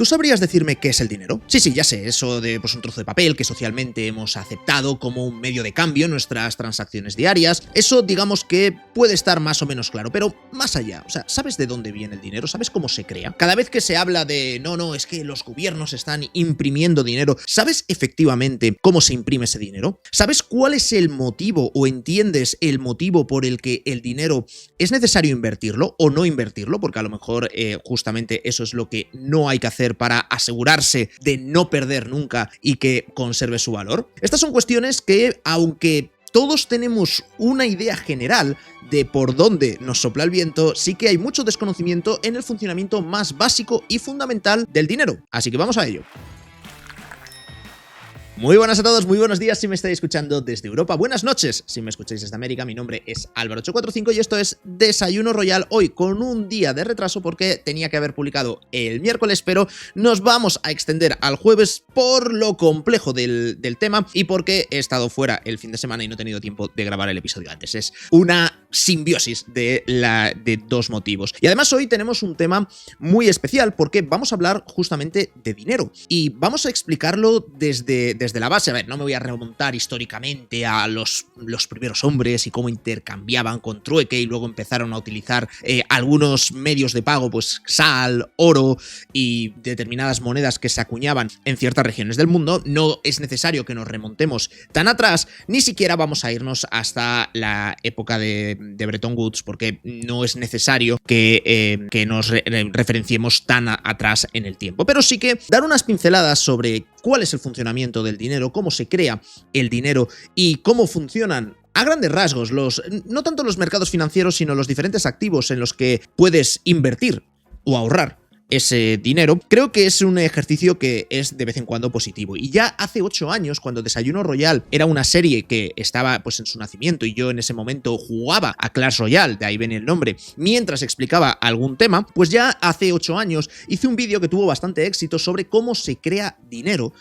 ¿Tú sabrías decirme qué es el dinero? Sí, ya sé, eso de pues, un trozo de papel que socialmente hemos aceptado como un medio de cambio en nuestras transacciones diarias. Eso digamos que puede estar más o menos claro, pero más allá, o sea, ¿sabes de dónde viene el dinero? ¿Sabes cómo se crea? Cada vez que se habla de no, es que los gobiernos están imprimiendo dinero, ¿sabes efectivamente cómo se imprime ese dinero? ¿Sabes cuál es el motivo o entiendes el motivo por el que el dinero es necesario invertirlo o no invertirlo? Porque a lo mejor justamente eso es lo que no hay que hacer para asegurarse de no perder nunca y que conserve su valor. Estas son cuestiones que, aunque todos tenemos una idea general de por dónde nos sopla el viento, sí que hay mucho desconocimiento en el funcionamiento más básico y fundamental del dinero. Así que vamos a ello. Muy buenas a todos, muy buenos días si me estáis escuchando desde Europa, buenas noches si me escucháis desde América. Mi nombre es Álvaro845 y esto es Desayuno Royal, hoy con un día de retraso porque tenía que haber publicado el miércoles, pero nos vamos a extender al jueves por lo complejo del tema y porque he estado fuera el fin de semana y no he tenido tiempo de grabar el episodio antes. Es una simbiosis de dos motivos. Y además hoy tenemos un tema muy especial porque vamos a hablar justamente de dinero y vamos a explicarlo desde la base. A ver, no me voy a remontar históricamente a los primeros hombres y cómo intercambiaban con trueque y luego empezaron a utilizar algunos medios de pago, pues sal, oro y determinadas monedas que se acuñaban en ciertas regiones del mundo. No es necesario que nos remontemos tan atrás, ni siquiera vamos a irnos hasta la época de Bretton Woods, porque no es necesario que nos referenciemos tan atrás en el tiempo. Pero sí que dar unas pinceladas sobre cuál es el funcionamiento del dinero, cómo se crea el dinero y cómo funcionan a grandes rasgos no tanto los mercados financieros, sino los diferentes activos en los que puedes invertir o ahorrar ese dinero. Creo que es un ejercicio que es de vez en cuando positivo. Y ya hace 8 años, cuando Desayuno Royal era una serie que estaba pues en su nacimiento y yo en ese momento jugaba a Clash Royale, de ahí viene el nombre, mientras explicaba algún tema, pues ya hace 8 años hice un vídeo que tuvo bastante éxito sobre cómo se crea dinero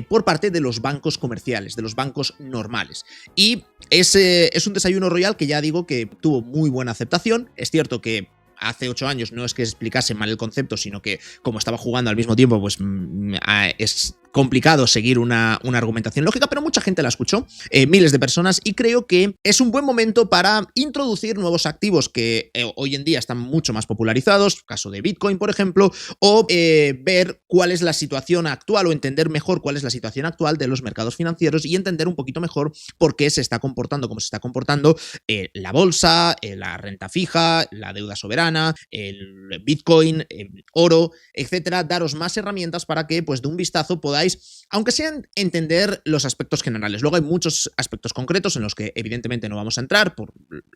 por parte de los bancos comerciales, de los bancos normales. Y es un Desayuno Royal que ya digo que tuvo muy buena aceptación. Es cierto que hace 8 años no es que explicase mal el concepto, sino que como estaba jugando al mismo tiempo, pues es complicado seguir una argumentación lógica, pero mucha gente la escuchó, miles de personas, y creo que es un buen momento para introducir nuevos activos que hoy en día están mucho más popularizados, caso de Bitcoin, por ejemplo, o ver cuál es la situación actual o entender mejor cuál es la situación actual de los mercados financieros y entender un poquito mejor por qué se está comportando como se está comportando la bolsa, la renta fija, la deuda soberana, el Bitcoin, el oro, etcétera. Daros más herramientas para que pues de un vistazo podáis, aunque sean, entender los aspectos generales. Luego hay muchos aspectos concretos en los que evidentemente no vamos a entrar por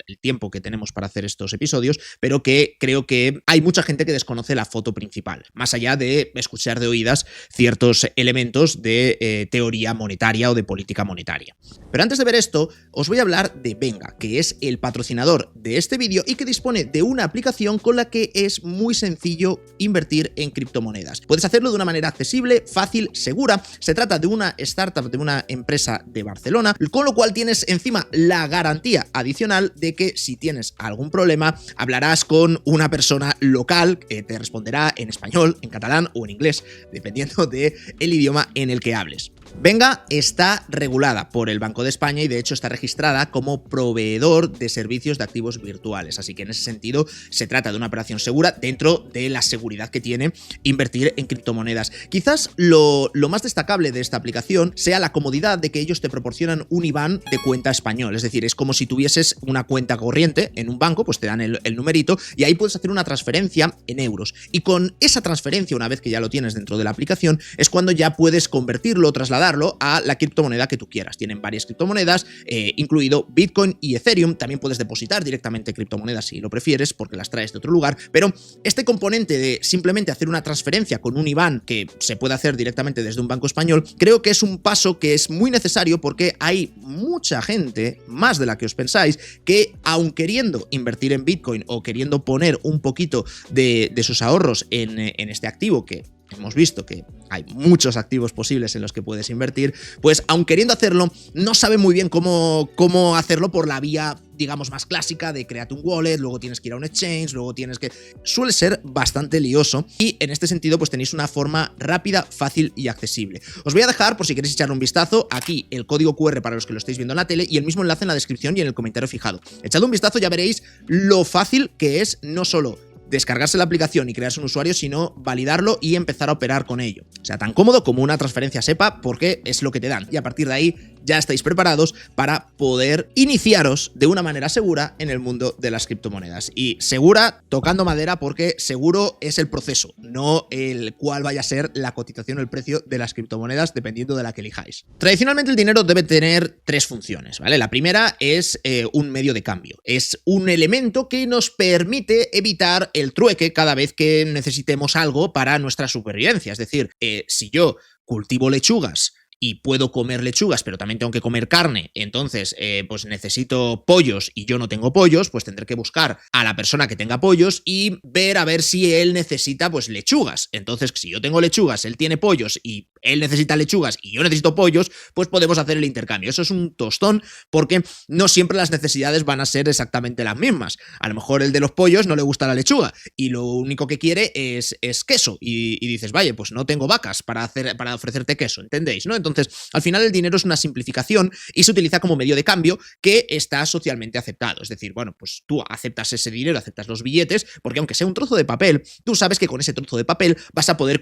el tiempo que tenemos para hacer estos episodios, pero que creo que hay mucha gente que desconoce la foto principal, más allá de escuchar de oídas ciertos elementos de teoría monetaria o de política monetaria. Pero antes de ver esto, os voy a hablar de Venga, que es el patrocinador de este vídeo y que dispone de una aplicación con la que es muy sencillo invertir en criptomonedas. Puedes hacerlo de una manera accesible, fácil, segura. Se trata de una startup, de una empresa de Barcelona, con lo cual tienes encima la garantía adicional de que si tienes algún problema, hablarás con una persona local que te responderá en español, en catalán o en inglés, dependiendo del idioma en el que hables. Venga está regulada por el Banco de España y de hecho está registrada como proveedor de servicios de activos virtuales, así que en ese sentido se trata de una operación segura dentro de la seguridad que tiene invertir en criptomonedas. Quizás lo más destacable de esta aplicación sea la comodidad de que ellos te proporcionan un IBAN de cuenta español, es decir, es como si tuvieses una cuenta corriente en un banco, pues te dan el numerito y ahí puedes hacer una transferencia en euros, y con esa transferencia, una vez que ya lo tienes dentro de la aplicación, es cuando ya puedes convertirlo, trasladarlo a la criptomoneda que tú quieras. Tienen varias criptomonedas, incluido Bitcoin y Ethereum. También puedes depositar directamente criptomonedas si lo prefieres, porque las traes de otro lugar, pero este componente de simplemente hacer una transferencia con un IBAN que se puede hacer directamente desde un banco español, creo que es un paso que es muy necesario porque hay mucha gente, más de la que os pensáis, que aun queriendo invertir en Bitcoin o queriendo poner un poquito de sus ahorros en este activo, que hemos visto que hay muchos activos posibles en los que puedes invertir, pues aun queriendo hacerlo, no sabe muy bien cómo hacerlo por la vía, digamos, más clásica de créate un wallet, luego tienes que ir a un exchange, luego tienes que... Suele ser bastante lioso y en este sentido pues tenéis una forma rápida, fácil y accesible. Os voy a dejar, por si queréis echarle un vistazo, aquí el código QR para los que lo estáis viendo en la tele y el mismo enlace en la descripción y en el comentario fijado. Echad un vistazo, ya veréis lo fácil que es no solo descargarse la aplicación y crearse un usuario, sino validarlo y empezar a operar con ello. O sea, tan cómodo como una transferencia SEPA, porque es lo que te dan. Y a partir de ahí ya estáis preparados para poder iniciaros de una manera segura en el mundo de las criptomonedas. Y segura, tocando madera, porque seguro es el proceso, no el cuál vaya a ser la cotización o el precio de las criptomonedas, dependiendo de la que elijáis. Tradicionalmente el dinero debe tener tres funciones, ¿vale? La primera es un medio de cambio. Es un elemento que nos permite evitar el trueque cada vez que necesitemos algo para nuestra supervivencia. Es decir, si yo cultivo lechugas y puedo comer lechugas, pero también tengo que comer carne, entonces pues necesito pollos y yo no tengo pollos, pues tendré que buscar a la persona que tenga pollos y ver a ver si él necesita pues lechugas. Entonces, si yo tengo lechugas, él tiene pollos y él necesita lechugas y yo necesito pollos, pues podemos hacer el intercambio. Eso es un tostón porque no siempre las necesidades van a ser exactamente las mismas. A lo mejor el de los pollos no le gusta la lechuga y lo único que quiere es queso y dices, vaya, pues no tengo vacas para ofrecerte queso, ¿entendéis? ¿No? Entonces, al final el dinero es una simplificación y se utiliza como medio de cambio que está socialmente aceptado. Es decir, bueno, pues tú aceptas ese dinero, aceptas los billetes, porque aunque sea un trozo de papel, tú sabes que con ese trozo de papel vas a poder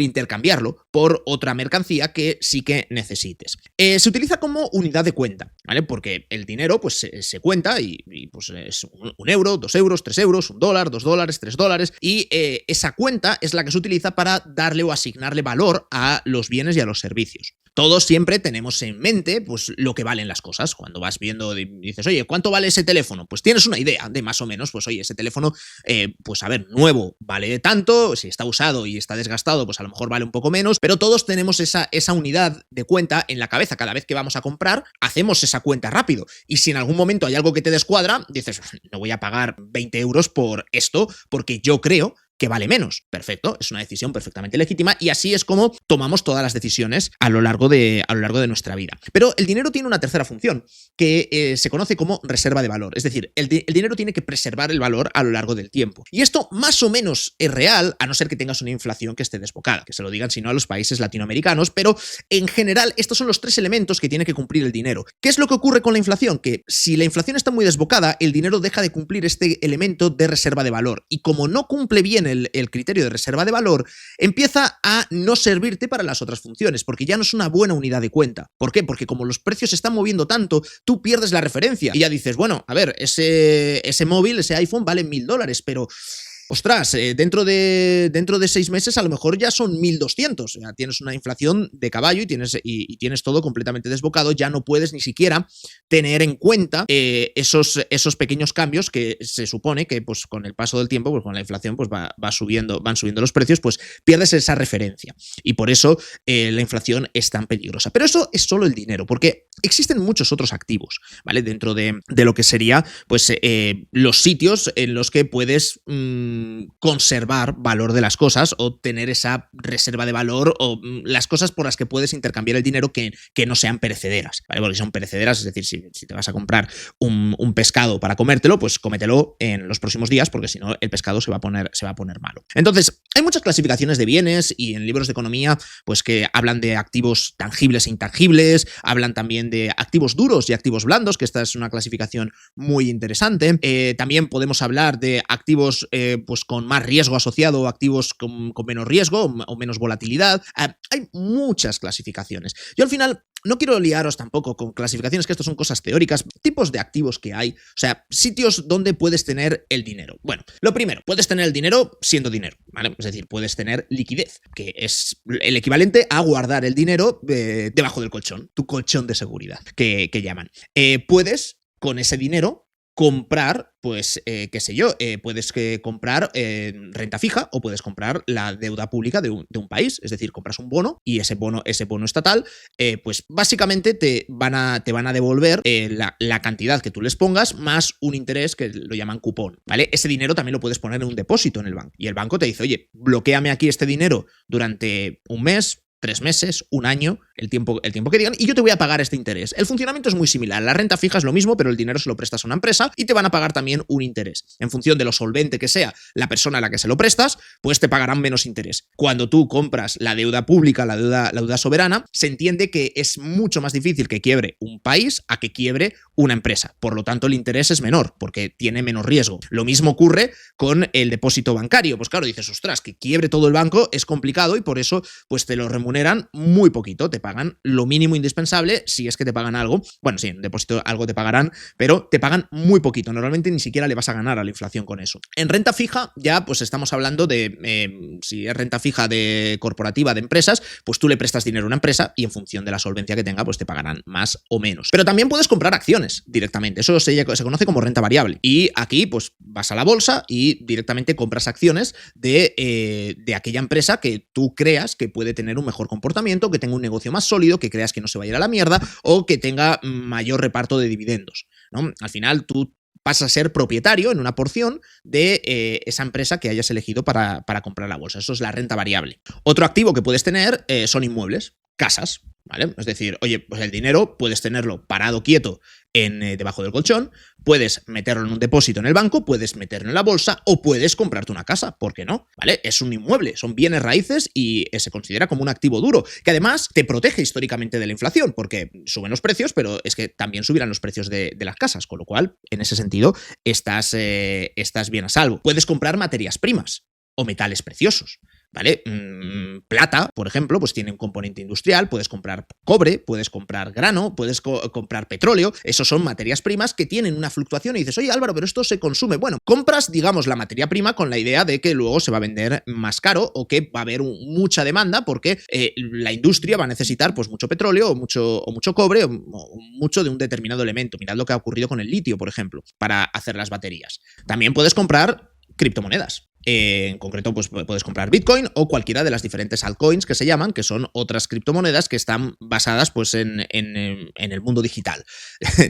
intercambiarlo por otra mercancía que sí que necesites. Se utiliza como unidad de cuenta, ¿vale? Porque el dinero pues se cuenta y pues es un euro, 2 euros, 3 euros, $1, $2, $3 y esa cuenta es la que se utiliza para darle o asignarle valor a los bienes y a los servicios. Todos siempre tenemos en mente pues lo que valen las cosas. Cuando vas viendo y dices, oye, ¿cuánto vale ese teléfono? Pues tienes una idea de más o menos, pues oye, ese teléfono, pues a ver, nuevo vale tanto, si está usado y está desgastado, pues a lo mejor vale un poco menos, pero todos tenemos esa unidad de cuenta en la cabeza. Cada vez que vamos a comprar, hacemos esa cuenta rápido. Y si en algún momento hay algo que te descuadra, dices, no voy a pagar 20 euros por esto porque yo creo que vale menos. Perfecto, es una decisión perfectamente legítima y así es como tomamos todas las decisiones a lo largo de nuestra vida. Pero el dinero tiene una tercera función que se conoce como reserva de valor. Es decir, el dinero tiene que preservar el valor a lo largo del tiempo. Y esto más o menos es real, a no ser que tengas una inflación que esté desbocada, que se lo digan si no a los países latinoamericanos, pero en general estos son los tres elementos que tiene que cumplir el dinero. ¿Qué es lo que ocurre con la inflación? Que si la inflación está muy desbocada, el dinero deja de cumplir este elemento de reserva de valor y como no cumple bien el criterio de reserva de valor, empieza a no servirte para las otras funciones, porque ya no es una buena unidad de cuenta. ¿Por qué? Porque como los precios se están moviendo tanto, tú pierdes la referencia y ya dices, bueno, a ver, ese móvil, ese iPhone vale $1.000, pero... ostras, dentro de 6 meses a lo mejor ya son 1.200. O sea, tienes una inflación de caballo y tienes todo completamente desbocado. Ya no puedes ni siquiera tener en cuenta esos pequeños cambios que se supone que pues, con el paso del tiempo, pues con la inflación pues, van subiendo los precios, pues pierdes esa referencia. Y por eso la inflación es tan peligrosa. Pero eso es solo el dinero, porque existen muchos otros activos, ¿vale? Dentro de lo que sería pues, los sitios en los que puedes... conservar valor de las cosas o tener esa reserva de valor o las cosas por las que puedes intercambiar el dinero que no sean perecederas, ¿vale? Porque son perecederas, es decir, si te vas a comprar un pescado para comértelo, pues cómetelo en los próximos días porque si no el pescado se va a poner malo. Entonces, hay muchas clasificaciones de bienes y en libros de economía pues que hablan de activos tangibles e intangibles, hablan también de activos duros y activos blandos, que esta es una clasificación muy interesante. También podemos hablar de activos pues con más riesgo asociado o activos con menos riesgo o menos volatilidad. Hay muchas clasificaciones. Yo al final no quiero liaros tampoco con clasificaciones, que esto son cosas teóricas, tipos de activos que hay, o sea, sitios donde puedes tener el dinero. Bueno, lo primero, puedes tener el dinero siendo dinero, ¿vale? Es decir, puedes tener liquidez, que es el equivalente a guardar el dinero debajo del colchón, tu colchón de seguridad, que llaman. Puedes, con ese dinero, comprar, pues, qué sé yo, puedes comprar renta fija o puedes comprar la deuda pública de un país, es decir, compras un bono y ese bono estatal, pues básicamente te van a devolver la cantidad que tú les pongas más un interés que lo llaman cupón, ¿vale? Ese dinero también lo puedes poner en un depósito en el banco y el banco te dice, oye, bloquéame aquí este dinero durante un mes, 3 meses, un año, el tiempo que digan, y yo te voy a pagar este interés. El funcionamiento es muy similar. La renta fija es lo mismo, pero el dinero se lo prestas a una empresa y te van a pagar también un interés. En función de lo solvente que sea la persona a la que se lo prestas, pues te pagarán menos interés. Cuando tú compras la deuda pública, la deuda soberana, se entiende que es mucho más difícil que quiebre un país a que quiebre una empresa. Por lo tanto, el interés es menor, porque tiene menos riesgo. Lo mismo ocurre con el depósito bancario. Pues claro, dices, ostras, que quiebre todo el banco es complicado y por eso pues te lo remuneran muy poquito. Te pagan lo mínimo indispensable, si es que te pagan algo. Bueno, sí, en depósito algo te pagarán, pero te pagan muy poquito. Normalmente ni siquiera le vas a ganar a la inflación con eso. En renta fija ya pues estamos hablando de, si es renta fija de corporativa de empresas, pues tú le prestas dinero a una empresa y en función de la solvencia que tenga, pues te pagarán más o menos. Pero también puedes comprar acciones directamente. Eso se conoce como renta variable. Y aquí pues vas a la bolsa y directamente compras acciones de aquella empresa que tú creas que puede tener un mejor comportamiento, que tenga un negocio más sólido, que creas que no se va a ir a la mierda o que tenga mayor reparto de dividendos, ¿no? Al final tú pasas a ser propietario en una porción de esa empresa que hayas elegido para comprar la bolsa. Eso es la renta variable. Otro activo que puedes tener son inmuebles, casas, ¿vale? Es decir, oye, pues el dinero puedes tenerlo parado quieto debajo del colchón, puedes meterlo en un depósito en el banco, puedes meterlo en la bolsa o puedes comprarte una casa, ¿por qué no? ¿Vale? Es un inmueble, son bienes raíces y se considera como un activo duro, que además te protege históricamente de la inflación, porque suben los precios, pero es que también subirán los precios de las casas, con lo cual, en ese sentido, estás bien a salvo. Puedes comprar materias primas o metales preciosos, ¿vale? Plata, por ejemplo, pues tiene un componente industrial, puedes comprar cobre, puedes comprar grano, puedes comprar petróleo, esos son materias primas que tienen una fluctuación y dices, oye Álvaro, pero esto se consume. Bueno, compras, digamos, la materia prima con la idea de que luego se va a vender más caro o que va a haber mucha demanda porque la industria va a necesitar pues mucho petróleo o mucho cobre o mucho de un determinado elemento. Mirad lo que ha ocurrido con el litio, por ejemplo, para hacer las baterías. También puedes comprar criptomonedas. En concreto, pues puedes comprar Bitcoin o cualquiera de las diferentes altcoins que se llaman, que son otras criptomonedas que están basadas pues en el mundo digital.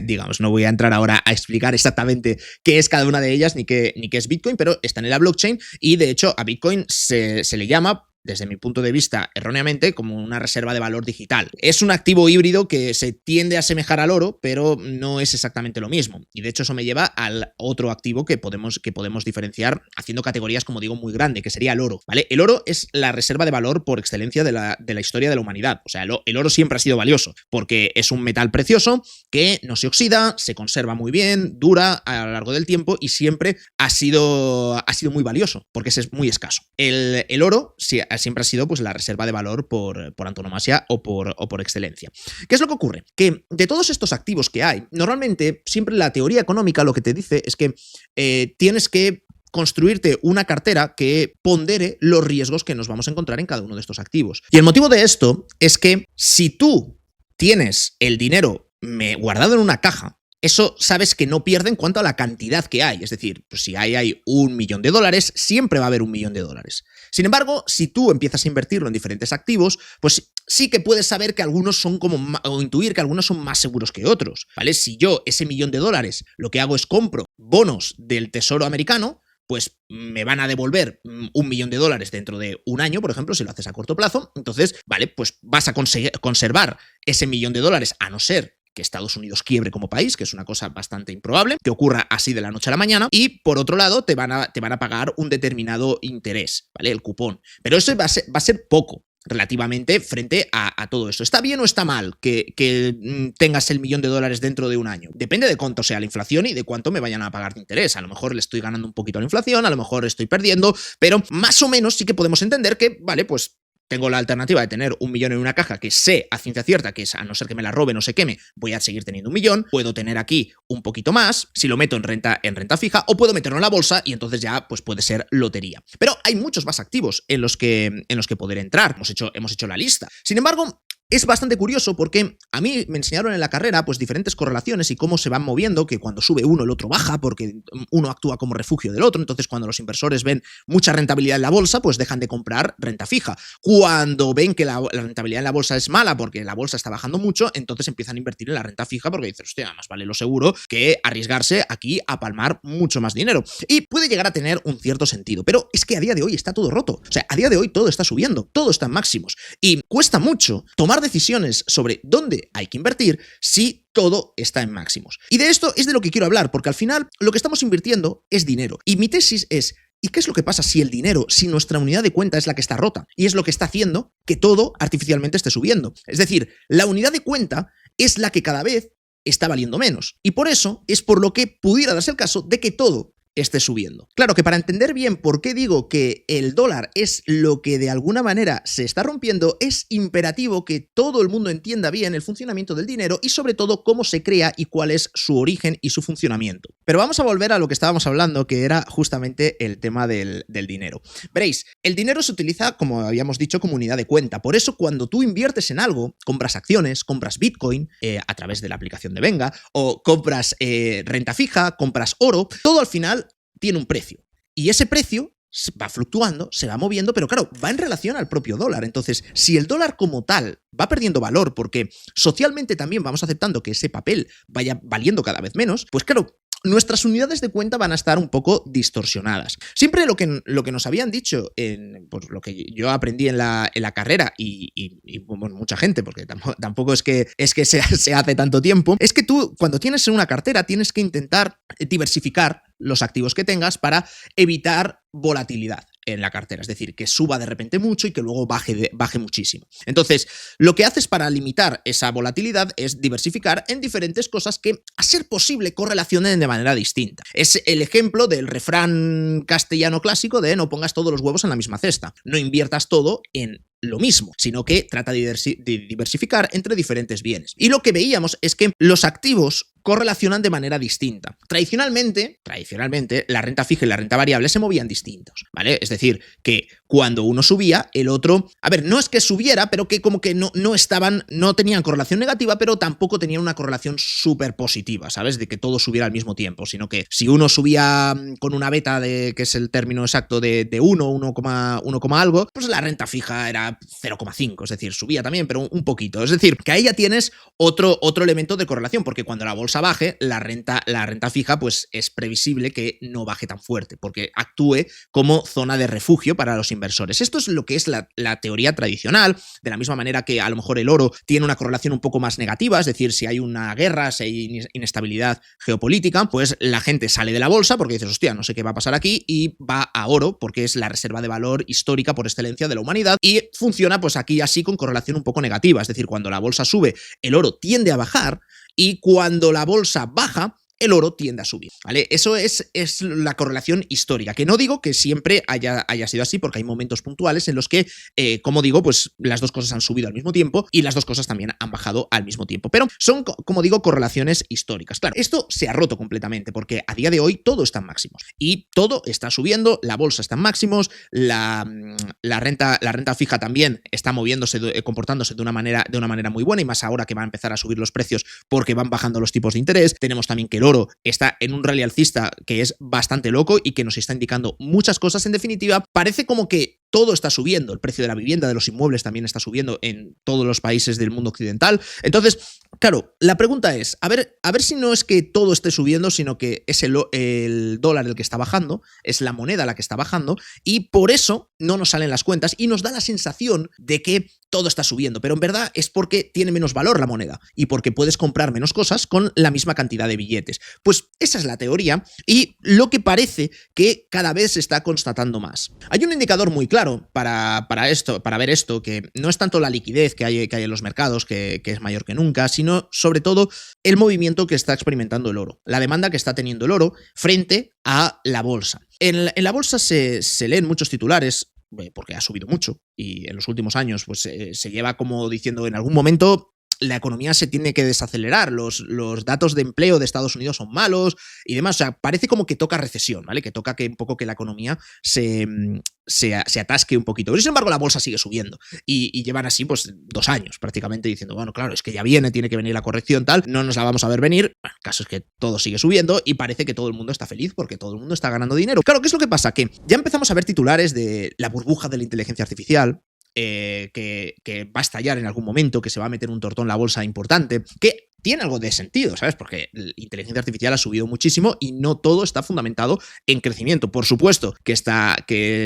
Digamos, no voy a entrar ahora a explicar exactamente qué es cada una de ellas ni qué es Bitcoin, pero están en la blockchain y de hecho a Bitcoin se le llama, desde mi punto de vista, erróneamente, como una reserva de valor digital. Es un activo híbrido que se tiende a asemejar al oro, pero no es exactamente lo mismo. Y de hecho eso me lleva al otro activo que podemos diferenciar haciendo categorías, como digo, muy grande, que sería el oro, ¿vale? El oro es la reserva de valor por excelencia de la historia de la humanidad. O sea, el oro siempre ha sido valioso, porque es un metal precioso que no se oxida, se conserva muy bien, dura a lo largo del tiempo y siempre ha sido muy valioso, porque es muy escaso. El oro siempre ha sido pues la reserva de valor por antonomasia o por excelencia. ¿Qué es lo que ocurre? Que de todos estos activos que hay, normalmente siempre la teoría económica lo que te dice es que tienes que construirte una cartera que pondere los riesgos que nos vamos a encontrar en cada uno de estos activos. Y el motivo de esto es que si tú tienes el dinero guardado en una caja, eso sabes que no pierde en cuanto a la cantidad que hay. Es decir, pues si hay $1.000.000, siempre va a haber $1.000.000. Sin embargo, si tú empiezas a invertirlo en diferentes activos, pues sí que puedes saber que algunos son o intuir que algunos son más seguros que otros, ¿vale? Si yo ese $1.000.000 lo que hago es compro bonos del Tesoro americano, pues me van a devolver $1.000.000 dentro de un año, por ejemplo, si lo haces a corto plazo. Entonces, vale, pues vas a conservar ese $1.000.000 a no ser que Estados Unidos quiebre como país, que es una cosa bastante improbable, que ocurra así de la noche a la mañana, y por otro lado te van a pagar un determinado interés, ¿vale? El cupón. Pero eso va a ser poco relativamente frente a todo esto. ¿Está bien o está mal que tengas el $1.000.000 dentro de un año? Depende de cuánto sea la inflación y de cuánto me vayan a pagar de interés. A lo mejor le estoy ganando un poquito a la inflación, a lo mejor estoy perdiendo, pero más o menos sí que podemos entender que, vale, pues tengo la alternativa de tener $1.000.000 en una caja que sé a ciencia cierta que es, a no ser que me la roben o se queme, voy a seguir teniendo $1.000.000. Puedo tener aquí un poquito más si lo meto en renta fija, o puedo meterlo en la bolsa y entonces ya pues puede ser lotería. Pero hay muchos más activos en los que poder entrar. Hemos hecho la lista. Sin embargo, es bastante curioso porque a mí me enseñaron en la carrera pues diferentes correlaciones y cómo se van moviendo, que cuando sube uno el otro baja porque uno actúa como refugio del otro. Entonces cuando los inversores ven mucha rentabilidad en la bolsa, pues dejan de comprar renta fija. Cuando ven que la rentabilidad en la bolsa es mala porque la bolsa está bajando mucho, entonces empiezan a invertir en la renta fija porque dicen, hostia, más vale lo seguro que arriesgarse aquí a palmar mucho más dinero. Y puede llegar a tener un cierto sentido, pero es que a día de hoy está todo roto. O sea, a día de hoy todo está subiendo, todo está en máximos y cuesta mucho tomar decisiones sobre dónde hay que invertir si todo está en máximos. Y de esto es de lo que quiero hablar, porque al final lo que estamos invirtiendo es dinero. Y mi tesis es: ¿y qué es lo que pasa si el dinero, si nuestra unidad de cuenta es la que está rota? Y es lo que está haciendo que todo artificialmente esté subiendo. Es decir, la unidad de cuenta es la que cada vez está valiendo menos. Y por eso es por lo que pudiera darse el caso de que todo esté subiendo. Claro que para entender bien por qué digo que el dólar es lo que de alguna manera se está rompiendo, es imperativo que todo el mundo entienda bien el funcionamiento del dinero y sobre todo cómo se crea y cuál es su origen y su funcionamiento. Pero vamos a volver a lo que estábamos hablando, que era justamente el tema del dinero. Veréis, el dinero se utiliza, como habíamos dicho, como unidad de cuenta. Por eso cuando tú inviertes en algo, compras acciones, compras Bitcoin a través de la aplicación de Venga, o compras renta fija, compras oro, todo al final tiene un precio. Y ese precio va fluctuando, se va moviendo, pero claro, va en relación al propio dólar. Entonces, si el dólar como tal va perdiendo valor porque socialmente también vamos aceptando que ese papel vaya valiendo cada vez menos, pues claro, nuestras unidades de cuenta van a estar un poco distorsionadas. Siempre lo que nos habían dicho, pues lo que yo aprendí en la carrera y bueno, mucha gente, porque tampoco es que se hace tanto tiempo, es que tú cuando tienes una cartera tienes que intentar diversificar los activos que tengas para evitar volatilidad en la cartera, es decir, que suba de repente mucho y que luego baje muchísimo. Entonces, lo que haces para limitar esa volatilidad es diversificar en diferentes cosas que, a ser posible, correlacionen de manera distinta. Es el ejemplo del refrán castellano clásico de no pongas todos los huevos en la misma cesta, no inviertas todo en lo mismo, sino que trata de diversificar entre diferentes bienes. Y lo que veíamos es que los activos correlacionan de manera distinta. Tradicionalmente, la renta fija y la renta variable se movían distintos, ¿vale? Es decir, que cuando uno subía, el otro, a ver, no es que subiera, pero que como que no tenían correlación negativa, pero tampoco tenían una correlación súper positiva, ¿sabes? De que todo subiera al mismo tiempo, sino que si uno subía con una beta que es el término exacto de 1, algo, pues la renta fija era 0,5, es decir, subía también, pero un poquito. Es decir, que ahí ya tienes otro elemento de correlación, porque cuando la bolsa baje, la renta fija, pues es previsible que no baje tan fuerte, porque actúe como zona de refugio para los inversores. Esto es lo que es la teoría tradicional, de la misma manera que a lo mejor el oro tiene una correlación un poco más negativa, es decir, si hay una guerra, si hay inestabilidad geopolítica, pues la gente sale de la bolsa porque dices, hostia, no sé qué va a pasar aquí, y va a oro porque es la reserva de valor histórica por excelencia de la humanidad, y funciona pues aquí así con correlación un poco negativa, es decir, cuando la bolsa sube, el oro tiende a bajar, y cuando la bolsa baja, el oro tiende a subir, ¿vale? Eso es la correlación histórica, que no digo que siempre haya sido así, porque hay momentos puntuales en los que, como digo, pues las dos cosas han subido al mismo tiempo y las dos cosas también han bajado al mismo tiempo, pero son, como digo, correlaciones históricas. Claro, esto se ha roto completamente, porque a día de hoy todo está en máximos y todo está subiendo, la bolsa está en máximos, la renta fija también está moviéndose, comportándose de una manera muy buena, y más ahora que van a empezar a subir los precios porque van bajando los tipos de interés. Tenemos también que el oro está en un rally alcista que es bastante loco y que nos está indicando muchas cosas. En definitiva, parece como que todo está subiendo, el precio de la vivienda, de los inmuebles también está subiendo en todos los países del mundo occidental. Entonces, claro, la pregunta es, a ver si no es que todo esté subiendo, sino que es el dólar el que está bajando, es la moneda la que está bajando, y por eso no nos salen las cuentas y nos da la sensación de que todo está subiendo, pero en verdad es porque tiene menos valor la moneda y porque puedes comprar menos cosas con la misma cantidad de billetes. Pues esa es la teoría y lo que parece que cada vez se está constatando más. Hay un indicador muy claro para ver esto, que no es tanto la liquidez que hay en los mercados, que es mayor que nunca, sino sobre todo el movimiento que está experimentando el oro, la demanda que está teniendo el oro frente a la bolsa. En la bolsa se leen muchos titulares, porque ha subido mucho y en los últimos años pues se lleva como diciendo en algún momento la economía se tiene que desacelerar, los datos de empleo de Estados Unidos son malos y demás, o sea, parece como que toca recesión, ¿vale? Que toca que un poco que la economía se atasque un poquito. Pero sin embargo la bolsa sigue subiendo y llevan así pues 2 años prácticamente diciendo, bueno, claro, es que ya tiene que venir la corrección tal, no nos la vamos a ver venir. Bueno, el caso es que todo sigue subiendo y parece que todo el mundo está feliz porque todo el mundo está ganando dinero. Claro, ¿qué es lo que pasa? Que ya empezamos a ver titulares de la burbuja de la inteligencia artificial, que va a estallar en algún momento, que se va a meter un tortón la bolsa importante, que tiene algo de sentido, ¿sabes? Porque la inteligencia artificial ha subido muchísimo y no todo está fundamentado en crecimiento. Por supuesto que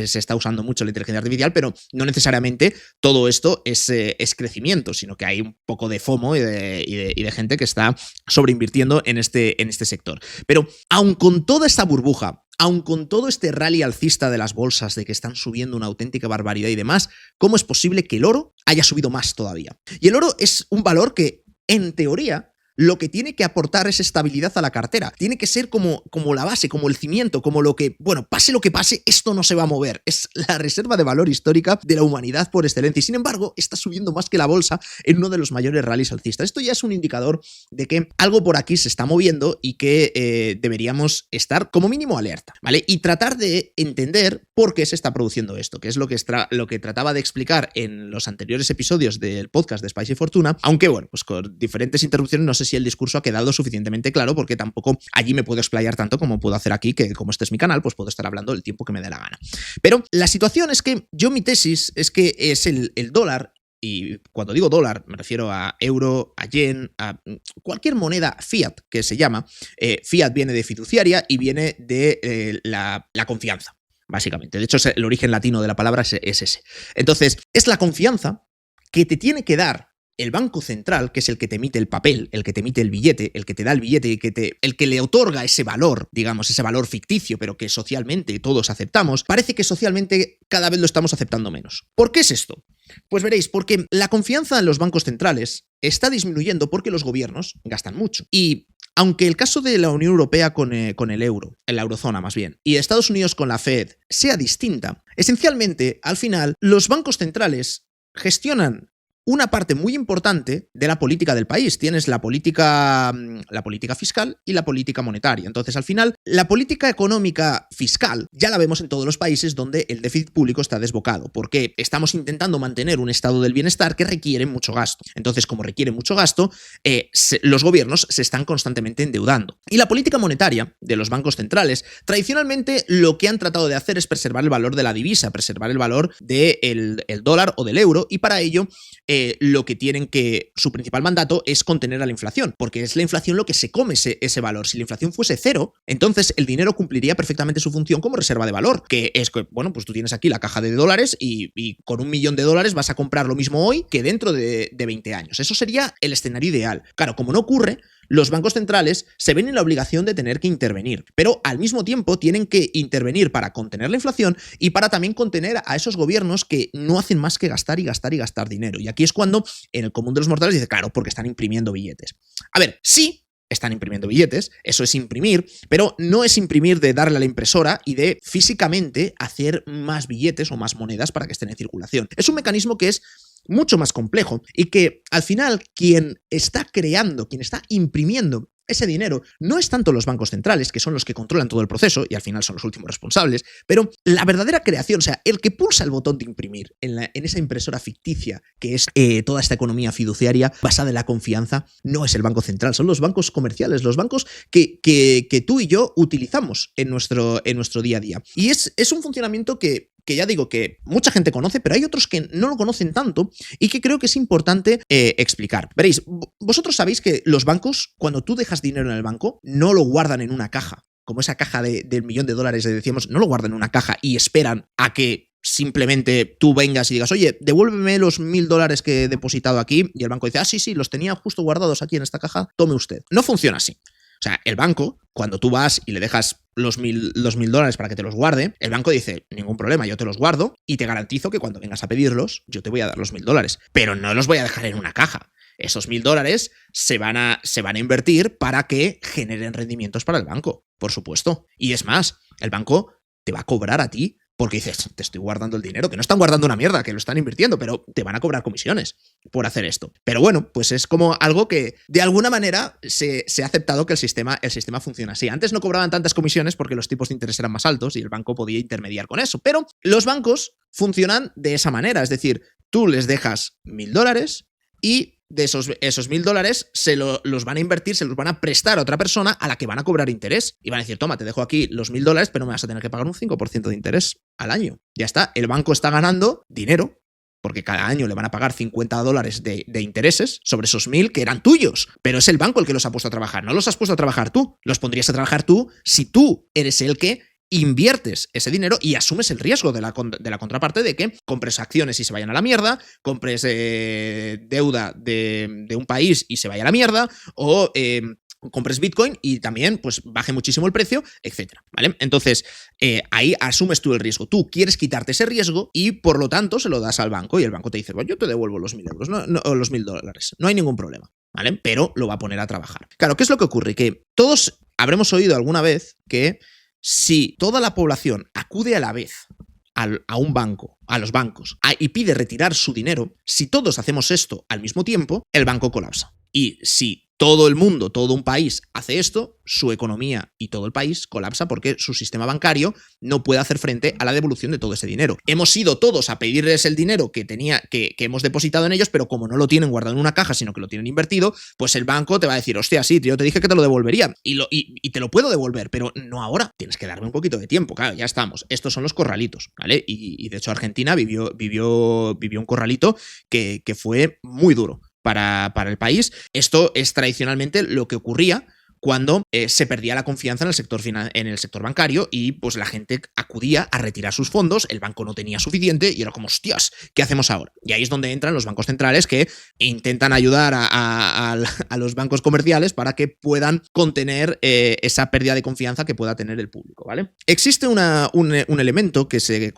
se está usando mucho la inteligencia artificial, pero no necesariamente todo esto es crecimiento, sino que hay un poco de FOMO y de gente que está sobreinvirtiendo en este sector. Pero aun con toda esta burbuja, aun con todo este rally alcista de las bolsas, de que están subiendo una auténtica barbaridad y demás, ¿cómo es posible que el oro haya subido más todavía? Y el oro es un valor que, en teoría, lo que tiene que aportar es estabilidad a la cartera. Tiene que ser como la base, como el cimiento, como lo que, bueno, pase lo que pase, esto no se va a mover. Es la reserva de valor histórica de la humanidad por excelencia. Y sin embargo, está subiendo más que la bolsa en uno de los mayores rallies alcistas. Esto ya es un indicador de que algo por aquí se está moviendo y que deberíamos estar como mínimo alerta, ¿vale? Y tratar de entender por qué se está produciendo esto, que es lo que trataba de explicar en los anteriores episodios del podcast de Spicy Fortuna, aunque bueno, pues con diferentes interrupciones no sé si el discurso ha quedado suficientemente claro, porque tampoco allí me puedo explayar tanto como puedo hacer aquí, que como este es mi canal, pues puedo estar hablando el tiempo que me dé la gana. Pero la situación es que mi tesis es que es el dólar. Y cuando digo dólar, me refiero a euro, a yen, a cualquier moneda fiat que se llama. Fiat viene de fiduciaria y viene de la confianza, básicamente. De hecho, el origen latino de la palabra es ese. Entonces, es la confianza que te tiene que dar el Banco Central, que es el que te emite el papel, el que te emite el billete, el que te da el billete y el que le otorga ese valor, digamos, ese valor ficticio, pero que socialmente todos aceptamos, parece que socialmente cada vez lo estamos aceptando menos. ¿Por qué es esto? Pues veréis, porque la confianza en los bancos centrales está disminuyendo porque los gobiernos gastan mucho. Y aunque el caso de la Unión Europea con el euro, en la eurozona más bien, y Estados Unidos con la Fed sea distinta, esencialmente, al final, los bancos centrales gestionan una parte muy importante de la política del país. Tienes la política fiscal y la política monetaria. Entonces, al final, la política económica fiscal ya la vemos en todos los países donde el déficit público está desbocado, porque estamos intentando mantener un estado del bienestar que requiere mucho gasto. Entonces, como requiere mucho gasto, los gobiernos se están constantemente endeudando. Y la política monetaria de los bancos centrales, tradicionalmente lo que han tratado de hacer es preservar el valor de la divisa, preservar el valor del dólar o del euro, y para ello lo que su principal mandato es contener a la inflación, porque es la inflación lo que se come ese valor. Si la inflación fuese cero, entonces el dinero cumpliría perfectamente su función como reserva de valor, que es que, bueno, pues tú tienes aquí la caja de dólares y con $1.000.000 vas a comprar lo mismo hoy que dentro de 20 años. Eso sería el escenario ideal. Claro, como no ocurre, los bancos centrales se ven en la obligación de tener que intervenir, pero al mismo tiempo tienen que intervenir para contener la inflación y para también contener a esos gobiernos que no hacen más que gastar y gastar y gastar dinero. Y aquí es cuando en el común de los mortales dice, claro, porque están imprimiendo billetes. A ver, sí, están imprimiendo billetes, eso es imprimir, pero no es imprimir de darle a la impresora y de físicamente hacer más billetes o más monedas para que estén en circulación. Es un mecanismo que es mucho más complejo y que al final quien está creando, quien está imprimiendo ese dinero no es tanto los bancos centrales, que son los que controlan todo el proceso y al final son los últimos responsables, pero la verdadera creación, o sea, el que pulsa el botón de imprimir en esa impresora ficticia que es toda esta economía fiduciaria basada en la confianza, no es el banco central, son los bancos comerciales, los bancos que tú y yo utilizamos en nuestro día a día. Y es un funcionamiento que ya digo que mucha gente conoce, pero hay otros que no lo conocen tanto y que creo que es importante explicar. Veréis, vosotros sabéis que los bancos, cuando tú dejas dinero en el banco, no lo guardan en una caja, como esa caja del $1.000.000, decíamos, no lo guardan en una caja y esperan a que simplemente tú vengas y digas, oye, devuélveme los $1.000 que he depositado aquí, y el banco dice, sí, los tenía justo guardados aquí en esta caja, tome usted. No funciona así. O sea, el banco, cuando tú vas y le dejas los $1.000 para que te los guarde, el banco dice, ningún problema, yo te los guardo y te garantizo que cuando vengas a pedirlos, yo te voy a dar los $1.000, pero no los voy a dejar en una caja. Esos $1.000 se van a invertir para que generen rendimientos para el banco, por supuesto. Y es más, el banco te va a cobrar a ti porque dices, te estoy guardando el dinero, que no están guardando una mierda, que lo están invirtiendo, pero te van a cobrar comisiones por hacer esto. Pero bueno, pues es como algo que de alguna manera se ha aceptado que el sistema funciona así. Antes no cobraban tantas comisiones porque los tipos de interés eran más altos y el banco podía intermediar con eso, pero los bancos funcionan de esa manera, es decir, tú les dejas $1.000 y de esos $1.000 los van a invertir, se los van a prestar a otra persona a la que van a cobrar interés. Y van a decir, toma, te dejo aquí los $1.000, pero me vas a tener que pagar un 5% de interés al año. Ya está, el banco está ganando dinero porque cada año le van a pagar $50 de intereses sobre esos 1.000 que eran tuyos, pero es el banco el que los ha puesto a trabajar, no los has puesto a trabajar tú, los pondrías a trabajar tú si tú eres el que inviertes ese dinero y asumes el riesgo de la contraparte de que compres acciones y se vayan a la mierda, compres deuda de un país y se vaya a la mierda, o compres Bitcoin y también pues baje muchísimo el precio, etcétera, ¿vale? Entonces, ahí asumes tú el riesgo. Tú quieres quitarte ese riesgo y por lo tanto se lo das al banco y el banco te dice, bueno, yo te devuelvo los 1.000 euros, o los $1.000, no hay ningún problema, ¿vale? Pero lo va a poner a trabajar. Claro, ¿qué es lo que ocurre? Que todos habremos oído alguna vez que si toda la población acude a la vez a un banco, a los bancos, y pide retirar su dinero, si todos hacemos esto al mismo tiempo, el banco colapsa. Y si todo el mundo, todo un país hace esto, su economía y todo el país colapsa porque su sistema bancario no puede hacer frente a la devolución de todo ese dinero. Hemos ido todos a pedirles el dinero que hemos depositado en ellos, pero como no lo tienen guardado en una caja, sino que lo tienen invertido, pues el banco te va a decir, hostia, sí, yo te dije que te lo devolvería y te lo puedo devolver, pero no ahora. Tienes que darme un poquito de tiempo, claro, ya estamos. Estos son los corralitos, ¿vale? Y de hecho Argentina vivió un corralito que fue muy duro para el país. Esto es tradicionalmente lo que ocurría cuando se perdía la confianza en el sector bancario y pues la gente acudía a retirar sus fondos, el banco no tenía suficiente y era como, hostias, ¿qué hacemos ahora? Y ahí es donde entran los bancos centrales que intentan ayudar a los bancos comerciales para que puedan contener esa pérdida de confianza que pueda tener el público, ¿vale? Existe un elemento que se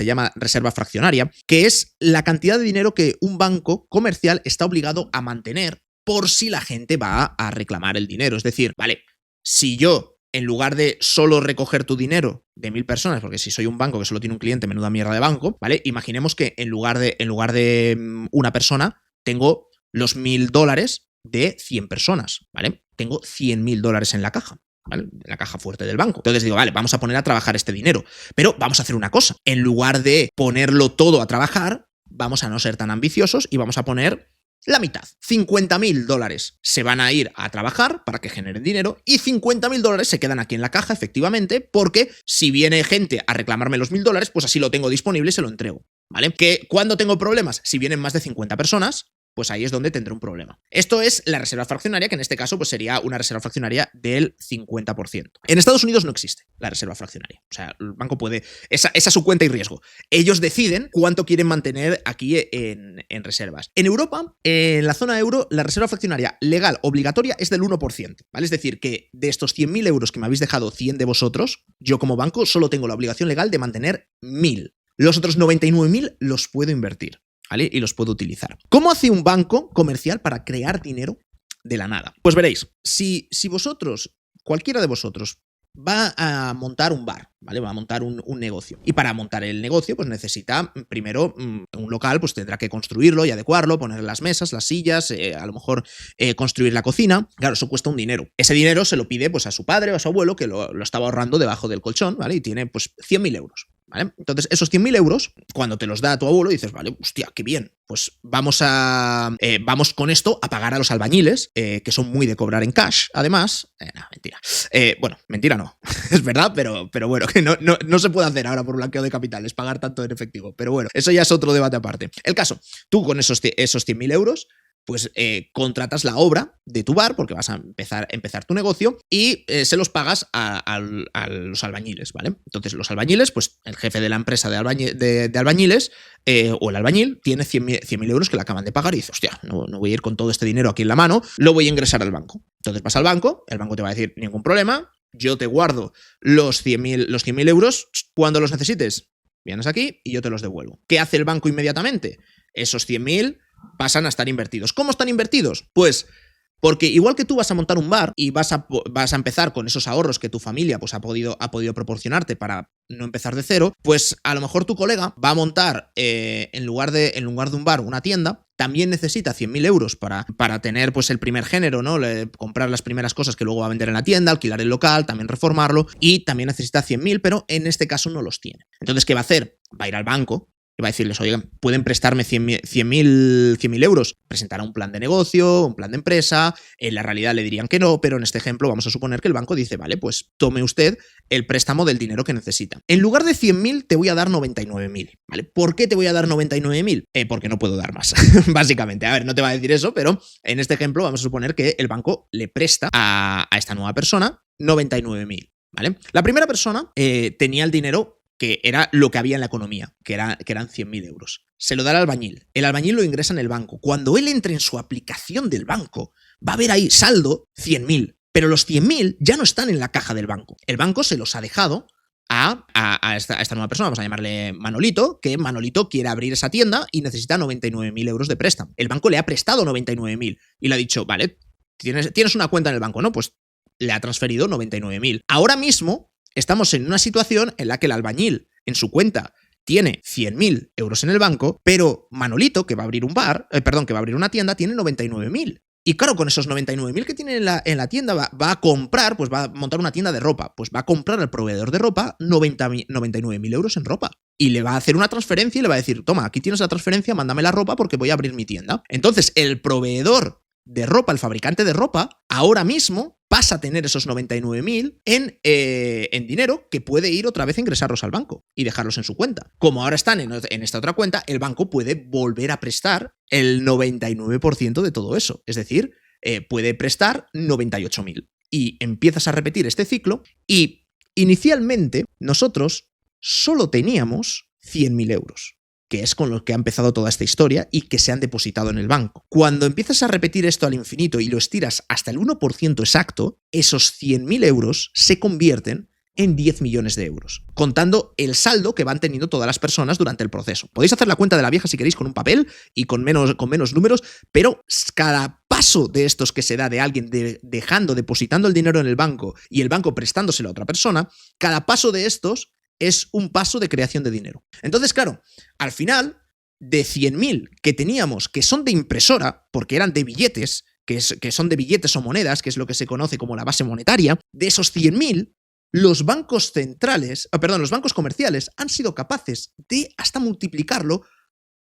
llama reserva fraccionaria, que es la cantidad de dinero que un banco comercial está obligado a mantener por si la gente va a reclamar el dinero. Es decir, vale, si yo, en lugar de solo recoger tu dinero de 1.000 personas, porque si soy un banco que solo tiene un cliente, menuda mierda de banco, ¿vale? Imaginemos que en lugar de una persona, tengo los $1.000 de 100 personas, ¿vale? Tengo $100.000 en la caja, ¿vale? En la caja fuerte del banco. Entonces digo, vale, vamos a poner a trabajar este dinero, pero vamos a hacer una cosa. En lugar de ponerlo todo a trabajar, vamos a no ser tan ambiciosos y vamos a poner la mitad. $50.000 se van a ir a trabajar para que generen dinero y $50.000 se quedan aquí en la caja, efectivamente, porque si viene gente a reclamarme los $1.000, pues así lo tengo disponible y se lo entrego, ¿vale? Que cuando tengo problemas, si vienen más de 50 personas, pues ahí es donde tendré un problema. Esto es la reserva fraccionaria, que en este caso pues sería una reserva fraccionaria del 50%. En Estados Unidos no existe la reserva fraccionaria. O sea, el banco puede... Esa es su cuenta y riesgo. Ellos deciden cuánto quieren mantener aquí en reservas. En Europa, en la zona euro, la reserva fraccionaria legal obligatoria es del 1%, ¿vale? Es decir, que de estos 100.000 euros que me habéis dejado 100 de vosotros, yo como banco solo tengo la obligación legal de mantener 1.000. Los otros 99.000 los puedo invertir, ¿vale? Y los puedo utilizar. ¿Cómo hace un banco comercial para crear dinero de la nada? Pues veréis, si vosotros, cualquiera de vosotros, va a montar un bar, ¿vale? Va a montar un negocio. Y para montar el negocio, pues necesita primero un local, pues tendrá que construirlo y adecuarlo, poner las mesas, las sillas, a lo mejor construir la cocina. Claro, eso cuesta un dinero. Ese dinero se lo pide pues a su padre o a su abuelo, que lo estaba ahorrando debajo del colchón, ¿vale? Y tiene pues 100.000 euros. ¿Vale? Entonces, esos 100.000 euros, cuando te los da tu abuelo, dices, vale, hostia, qué bien, pues vamos con esto a pagar a los albañiles, que son muy de cobrar en cash, además. No, mentira. Bueno, mentira no, es verdad, pero bueno, que no se puede hacer ahora por blanqueo de capitales, pagar tanto en efectivo, pero bueno, eso ya es otro debate aparte. El caso, tú con esos 100.000 euros, pues contratas la obra de tu bar, porque vas a empezar tu negocio, y se los pagas a los albañiles, ¿vale? Entonces los albañiles, pues el jefe de la empresa de albañiles, o el albañil, tiene 100.000 euros que le acaban de pagar y dice, hostia, no voy a ir con todo este dinero aquí en la mano, lo voy a ingresar al banco. Entonces vas al banco, el banco te va a decir, ningún problema, yo te guardo los 100.000 euros, cuando los necesites, vienes aquí y yo te los devuelvo. ¿Qué hace el banco inmediatamente? Esos 100.000 pasan a estar invertidos. ¿Cómo están invertidos? Pues porque igual que tú vas a montar un bar y vas a empezar con esos ahorros que tu familia pues, ha podido proporcionarte para no empezar de cero, pues a lo mejor tu colega va a montar en lugar de un bar una tienda, también necesita 100.000 euros para tener pues el primer género, ¿no? Comprar las primeras cosas que luego va a vender en la tienda, alquilar el local, también reformarlo, y también necesita 100.000, pero en este caso no los tiene. Entonces, ¿qué va a hacer? Va a ir al banco y va a decirles, oigan, pueden prestarme 100.000 euros. Presentará un plan de negocio, un plan de empresa. En la realidad le dirían que no, pero en este ejemplo vamos a suponer que el banco dice, vale, pues tome usted el préstamo del dinero que necesita. En lugar de 100.000 te voy a dar 99.000, ¿vale? ¿Por qué te voy a dar 99.000? Porque no puedo dar más, básicamente. A ver, no te va a decir eso, pero en este ejemplo vamos a suponer que el banco le presta a esta nueva persona 99.000, ¿vale? La primera persona tenía el dinero que era lo que había en la economía, que eran 100.000 euros. Se lo da al albañil. El albañil lo ingresa en el banco. Cuando él entre en su aplicación del banco, va a ver ahí saldo 100.000. Pero los 100.000 ya no están en la caja del banco. El banco se los ha dejado a esta nueva persona, vamos a llamarle Manolito, que Manolito quiere abrir esa tienda y necesita 99.000 euros de préstamo. El banco le ha prestado 99.000 y le ha dicho, vale, tienes una cuenta en el banco, ¿no? Pues le ha transferido 99.000. Ahora mismo estamos en una situación en la que el albañil en su cuenta tiene 100.000 euros en el banco, pero Manolito, que va a abrir que va a abrir una tienda, tiene 99.000. Y claro, con esos 99.000 que tiene en la tienda va a comprar, pues va a montar una tienda de ropa, pues va a comprar al proveedor de ropa 99.000 euros en ropa. Y le va a hacer una transferencia y le va a decir, toma, aquí tienes la transferencia, mándame la ropa porque voy a abrir mi tienda. Entonces, el proveedor de ropa, el fabricante de ropa, ahora mismo pasa a tener esos 99.000 en dinero que puede ir otra vez a ingresarlos al banco y dejarlos en su cuenta. Como ahora están en esta otra cuenta, el banco puede volver a prestar el 99% de todo eso. Es decir, puede prestar 98.000. Y empiezas a repetir este ciclo y inicialmente nosotros solo teníamos 100.000 euros. Que es con lo que ha empezado toda esta historia y que se han depositado en el banco. Cuando empiezas a repetir esto al infinito y lo estiras hasta el 1% exacto, esos 100.000 euros se convierten en 10 millones de euros, contando el saldo que van teniendo todas las personas durante el proceso. Podéis hacer la cuenta de la vieja si queréis con un papel y con menos números, pero cada paso de estos que se da de alguien depositando el dinero en el banco y el banco prestándoselo a otra persona, cada paso de estos es un paso de creación de dinero. Entonces, claro, al final, de 100.000 que teníamos, que son de impresora, porque eran de billetes, que son de billetes o monedas, que es lo que se conoce como la base monetaria, de esos 100.000, los bancos comerciales han sido capaces de hasta multiplicarlo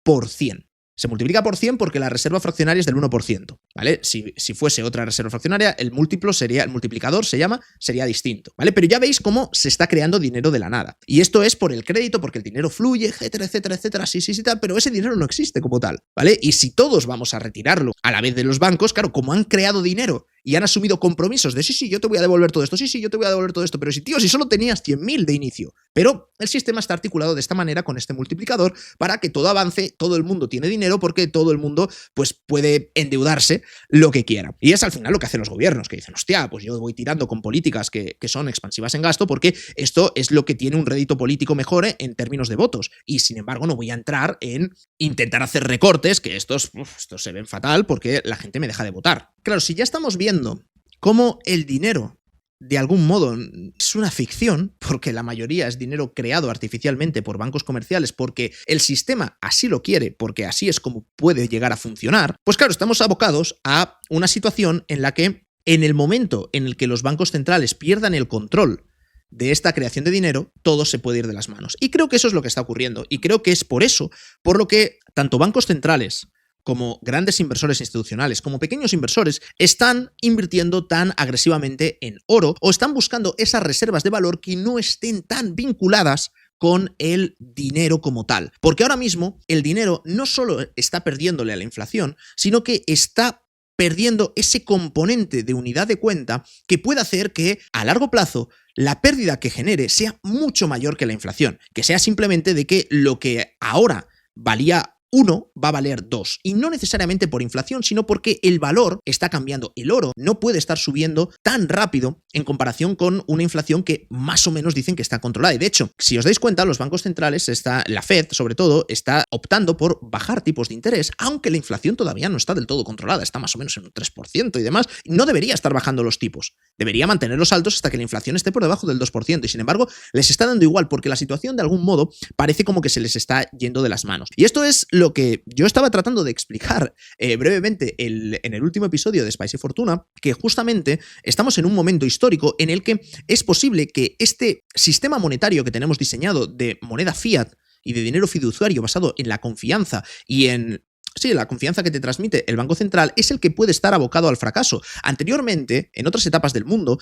por 100. Se multiplica por 100 porque la reserva fraccionaria es del 1%, ¿vale? Si fuese otra reserva fraccionaria, el multiplicador sería distinto, ¿vale? Pero ya veis cómo se está creando dinero de la nada. Y esto es por el crédito, porque el dinero fluye, etcétera, etcétera, etcétera, sí, tal, pero ese dinero no existe como tal, ¿vale? Y si todos vamos a retirarlo a la vez de los bancos, claro, como han creado dinero y han asumido compromisos de sí, yo te voy a devolver todo esto, sí, yo te voy a devolver todo esto, pero si solo tenías 100.000 de inicio. Pero el sistema está articulado de esta manera con este multiplicador para que todo avance, todo el mundo tiene dinero porque todo el mundo pues puede endeudarse lo que quiera. Y es al final lo que hacen los gobiernos, que dicen, hostia, pues yo voy tirando con políticas que son expansivas en gasto porque esto es lo que tiene un rédito político mejor en términos de votos. Y sin embargo no voy a entrar en intentar hacer recortes, que estos se ven fatal porque la gente me deja de votar. Claro, si ya estamos viendo cómo el dinero de algún modo es una ficción, porque la mayoría es dinero creado artificialmente por bancos comerciales, porque el sistema así lo quiere, porque así es como puede llegar a funcionar, pues claro, estamos abocados a una situación en la que en el momento en el que los bancos centrales pierdan el control de esta creación de dinero, todo se puede ir de las manos. Y creo que eso es lo que está ocurriendo, y creo que es por eso, por lo que tanto bancos centrales como grandes inversores institucionales, como pequeños inversores, están invirtiendo tan agresivamente en oro o están buscando esas reservas de valor que no estén tan vinculadas con el dinero como tal. Porque ahora mismo el dinero no solo está perdiéndole a la inflación, sino que está perdiendo ese componente de unidad de cuenta que puede hacer que a largo plazo la pérdida que genere sea mucho mayor que la inflación, que sea simplemente de que lo que ahora valía 1 va a valer 2, y no necesariamente por inflación, sino porque el valor está cambiando. El oro no puede estar subiendo tan rápido en comparación con una inflación que más o menos dicen que está controlada. Y de hecho, si os dais cuenta, los bancos centrales, la Fed sobre todo, está optando por bajar tipos de interés, aunque la inflación todavía no está del todo controlada, está más o menos en un 3% y demás. No debería estar bajando los tipos, debería mantenerlos altos hasta que la inflación esté por debajo del 2%, y sin embargo les está dando igual porque la situación de algún modo parece como que se les está yendo de las manos. Y esto es lo que yo estaba tratando de explicar brevemente en el último episodio de Spicy Fortuna, que justamente estamos en un momento histórico en el que es posible que este sistema monetario que tenemos diseñado de moneda fiat y de dinero fiduciario basado en la confianza y en... Sí, la confianza que te transmite el Banco Central es el que puede estar abocado al fracaso. Anteriormente, en otras etapas del mundo,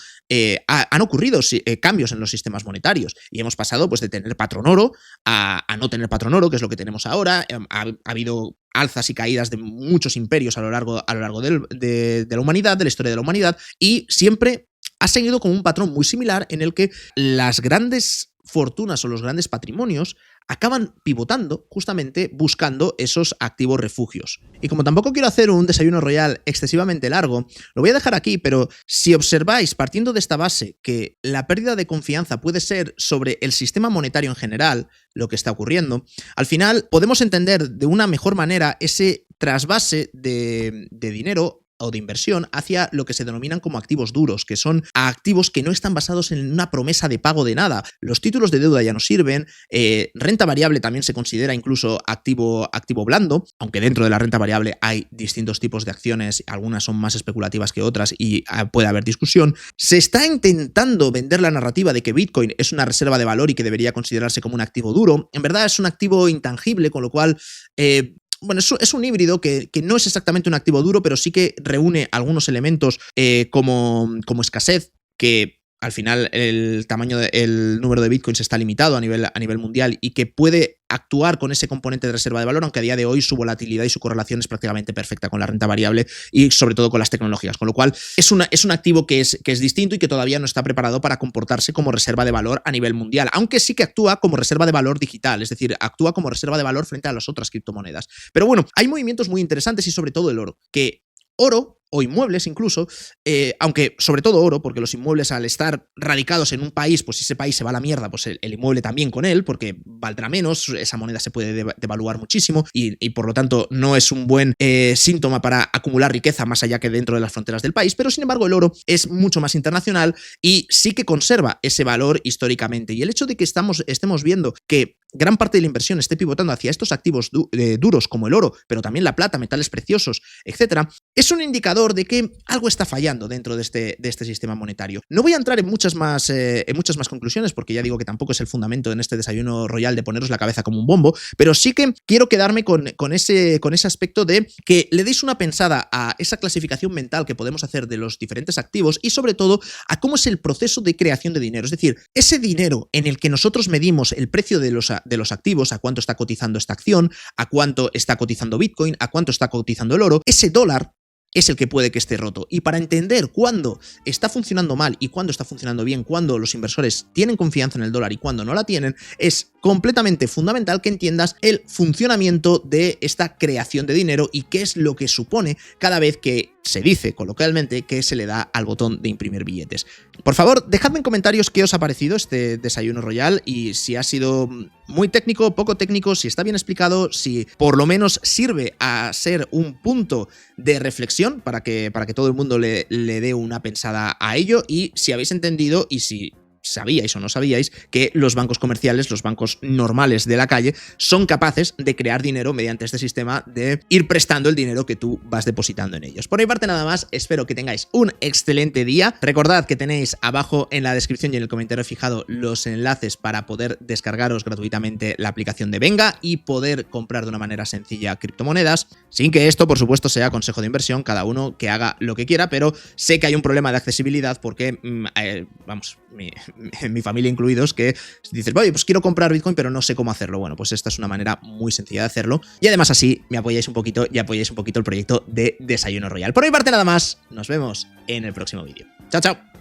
han ocurrido cambios en los sistemas monetarios y hemos pasado pues, de tener patrón oro a no tener patrón oro, que es lo que tenemos ahora. Ha habido alzas y caídas de muchos imperios a lo largo de la humanidad, de la historia de la humanidad, y siempre ha seguido con un patrón muy similar en el que las grandes fortunas o los grandes patrimonios acaban pivotando justamente buscando esos activos refugios. Y como tampoco quiero hacer un desayuno royal excesivamente largo, lo voy a dejar aquí, pero si observáis, partiendo de esta base, que la pérdida de confianza puede ser sobre el sistema monetario en general, lo que está ocurriendo, al final podemos entender de una mejor manera ese trasvase de dinero o de inversión hacia lo que se denominan como activos duros, que son activos que no están basados en una promesa de pago de nada. Los títulos de deuda ya no sirven, renta variable también se considera incluso activo blando, aunque dentro de la renta variable hay distintos tipos de acciones, algunas son más especulativas que otras y puede haber discusión. Se está intentando vender la narrativa de que Bitcoin es una reserva de valor y que debería considerarse como un activo duro. En verdad es un activo intangible, con lo cual... bueno, es un híbrido que no es exactamente un activo duro, pero sí que reúne algunos elementos como escasez, que al final el número de bitcoins está limitado a nivel mundial y que puede actuar con ese componente de reserva de valor, aunque a día de hoy su volatilidad y su correlación es prácticamente perfecta con la renta variable y sobre todo con las tecnologías, con lo cual es un activo que es distinto y que todavía no está preparado para comportarse como reserva de valor a nivel mundial, aunque sí que actúa como reserva de valor digital, es decir, actúa como reserva de valor frente a las otras criptomonedas. Pero bueno, hay movimientos muy interesantes y sobre todo el oro, que oro o inmuebles incluso, aunque sobre todo oro, porque los inmuebles al estar radicados en un país, pues si ese país se va a la mierda, pues el inmueble también con él, porque valdrá menos, esa moneda se puede devaluar muchísimo y por lo tanto no es un buen síntoma para acumular riqueza más allá que dentro de las fronteras del país, pero sin embargo el oro es mucho más internacional y sí que conserva ese valor históricamente. Y el hecho de que estemos viendo que gran parte de la inversión esté pivotando hacia estos activos duros como el oro, pero también la plata, metales preciosos, etcétera, es un indicador de que algo está fallando dentro de este sistema monetario. No voy a entrar en muchas más conclusiones, porque ya digo que tampoco es el fundamento en este desayuno royal de poneros la cabeza como un bombo, pero sí que quiero quedarme con ese aspecto de que le deis una pensada a esa clasificación mental que podemos hacer de los diferentes activos y sobre todo a cómo es el proceso de creación de dinero. Es decir, ese dinero en el que nosotros medimos el precio de los activos, a cuánto está cotizando esta acción, a cuánto está cotizando Bitcoin, a cuánto está cotizando el oro, ese dólar es el que puede que esté roto. Y para entender cuándo está funcionando mal y cuándo está funcionando bien, cuándo los inversores tienen confianza en el dólar y cuándo no la tienen, es completamente fundamental que entiendas el funcionamiento de esta creación de dinero y qué es lo que supone cada vez que se dice coloquialmente que se le da al botón de imprimir billetes. Por favor, dejadme en comentarios qué os ha parecido este desayuno royal y si ha sido muy técnico, poco técnico, si está bien explicado, si por lo menos sirve a ser un punto de reflexión para que todo el mundo le dé una pensada a ello y si habéis entendido y si sabíais o no sabíais que los bancos comerciales, los bancos normales de la calle, son capaces de crear dinero mediante este sistema de ir prestando el dinero que tú vas depositando en ellos. Por mi parte nada más, espero que tengáis un excelente día. Recordad que tenéis abajo en la descripción y en el comentario fijado los enlaces para poder descargaros gratuitamente la aplicación de Venga y poder comprar de una manera sencilla criptomonedas, sin que esto por supuesto sea consejo de inversión, cada uno que haga lo que quiera, pero sé que hay un problema de accesibilidad porque, vamos, mi familia incluidos, que dices, oye, pues quiero comprar Bitcoin, pero no sé cómo hacerlo. Bueno, pues esta es una manera muy sencilla de hacerlo. Y además así me apoyáis un poquito y apoyáis un poquito el proyecto de Desayuno Royal. Por mi parte nada más, nos vemos en el próximo vídeo. Chao, chao.